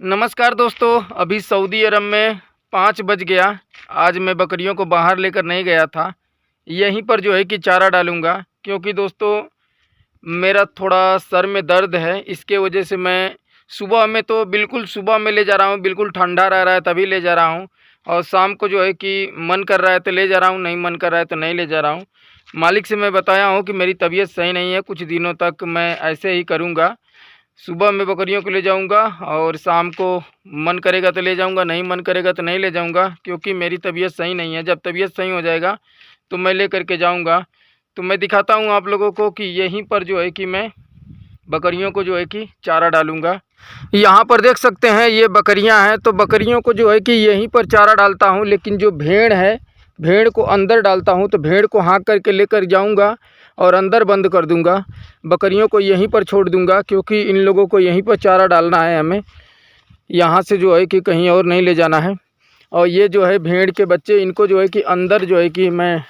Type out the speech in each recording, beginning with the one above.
नमस्कार दोस्तों, अभी सऊदी अरब में 5 बज गया। आज मैं बकरियों को बाहर लेकर नहीं गया था, यहीं पर जो है कि चारा डालूँगा। क्योंकि दोस्तों मेरा थोड़ा सर में दर्द है, इसके वजह से मैं सुबह में तो बिल्कुल सुबह में ले जा रहा हूँ, बिल्कुल ठंडा रह रहा है तभी ले जा रहा हूँ। और शाम को जो है कि मन कर रहा है तो ले जा रहा हूँ, नहीं मन कर रहा है तो नहीं ले जा रहा हूँ। मालिक से मैं बताया हूँ कि मेरी तबीयत सही नहीं है, कुछ दिनों तक मैं ऐसे ही करूँगा। सुबह में बकरियों को ले जाऊंगा और शाम को मन करेगा तो ले जाऊंगा, नहीं मन करेगा तो नहीं ले जाऊंगा। क्योंकि मेरी तबीयत सही नहीं है, जब तबीयत सही हो जाएगा तो मैं ले करके जाऊंगा। तो मैं दिखाता हूं आप लोगों को कि यहीं पर जो है कि मैं बकरियों को जो है कि चारा डालूंगा। यहाँ पर देख सकते हैं ये बकरियां हैं, तो बकरियों को जो है कि यहीं पर चारा डालता हूँ। लेकिन जो भेड़ है, भेड़ को अंदर डालता हूँ, तो भेड़ को हाँक करके लेकर जाऊँगा और अंदर बंद कर दूंगा। बकरियों को यहीं पर छोड़ दूंगा क्योंकि इन लोगों को यहीं पर चारा डालना है हमें, यहाँ से जो है कि कहीं और नहीं ले जाना है। और ये जो है भेड़ के बच्चे, इनको जो है कि अंदर जो है कि मैं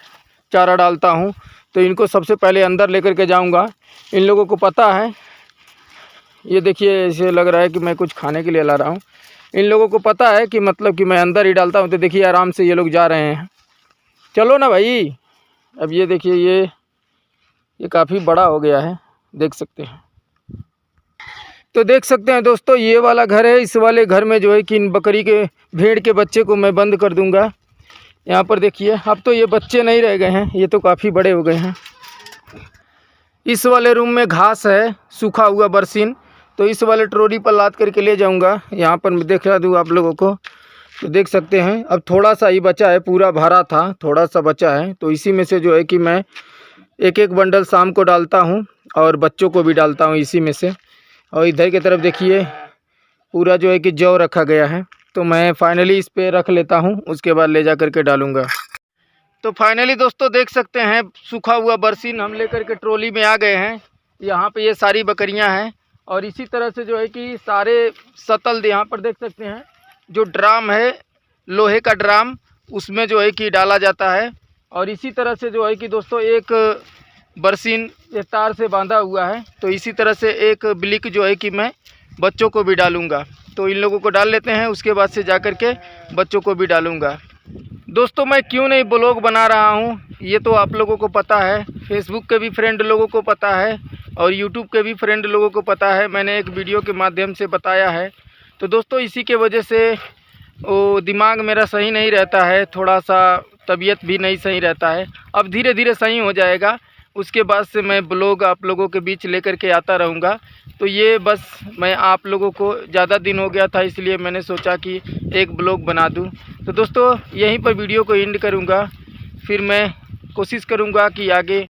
चारा डालता हूँ, तो इनको सबसे पहले अंदर लेकर के जाऊँगा। इन लोगों को पता है, ये देखिए ऐसे लग रहा है कि मैं कुछ खाने के लिए ला रहा हूँ। इन लोगों को पता है कि मतलब कि मैं अंदर ही डालता हूँ। तो देखिए आराम से ये लोग जा रहे हैं, चलो ना भाई। अब ये देखिए ये काफ़ी बड़ा हो गया है, देख सकते हैं। तो देख सकते हैं दोस्तों, ये वाला घर है, इस वाले घर में जो है कि इन बकरी के भेड़ के बच्चे को मैं बंद कर दूंगा। यहाँ पर देखिए, अब तो ये बच्चे नहीं रह गए हैं, ये तो काफ़ी बड़े हो गए हैं। इस वाले रूम में घास है, सूखा हुआ बरसीन, तो इस वाले ट्रॉली पर लाद करके ले जाऊँगा। यहाँ पर मैं दिखा दूँ आप लोगों को, तो देख सकते हैं अब थोड़ा सा ही बचा है, पूरा भरा था, थोड़ा सा बचा है। तो इसी में से जो है कि मैं एक एक बंडल शाम को डालता हूँ और बच्चों को भी डालता हूँ इसी में से। और इधर की तरफ देखिए पूरा जो है कि जौ रखा गया है, तो मैं फाइनली इस पे रख लेता हूँ, उसके बाद ले जा कर के डालूँगा। तो फाइनली दोस्तों देख सकते हैं सूखा हुआ बरसीन हम लेकर के ट्रॉली में आ गए हैं। यहाँ पे ये सारी बकरियाँ हैं और इसी तरह से जो है कि सारे सतल यहाँ पर देख सकते हैं, जो ड्राम है लोहे का ड्राम, उसमें जो है कि डाला जाता है। और इसी तरह से जो है कि दोस्तों एक बरसीन एक तार से बांधा हुआ है, तो इसी तरह से एक ब्लिक जो है कि मैं बच्चों को भी डालूंगा। तो इन लोगों को डाल लेते हैं, उसके बाद से जा कर के बच्चों को भी डालूंगा। दोस्तों मैं क्यों नहीं ब्लॉग बना रहा हूँ ये तो आप लोगों को पता है, फेसबुक के भी फ्रेंड लोगों को पता है और यूट्यूब के भी फ्रेंड लोगों को पता है, मैंने एक वीडियो के माध्यम से बताया है। तो दोस्तों इसी के वजह से वो दिमाग मेरा सही नहीं रहता है, थोड़ा सा तबीयत भी नहीं सही रहता है। अब धीरे धीरे सही हो जाएगा, उसके बाद से मैं ब्लॉग आप लोगों के बीच लेकर के आता रहूँगा। तो ये बस मैं आप लोगों को ज़्यादा दिन हो गया था, इसलिए मैंने सोचा कि एक ब्लॉग बना दूँ। तो दोस्तों यहीं पर वीडियो को एंड करूँगा, फिर मैं कोशिश करूँगा कि आगे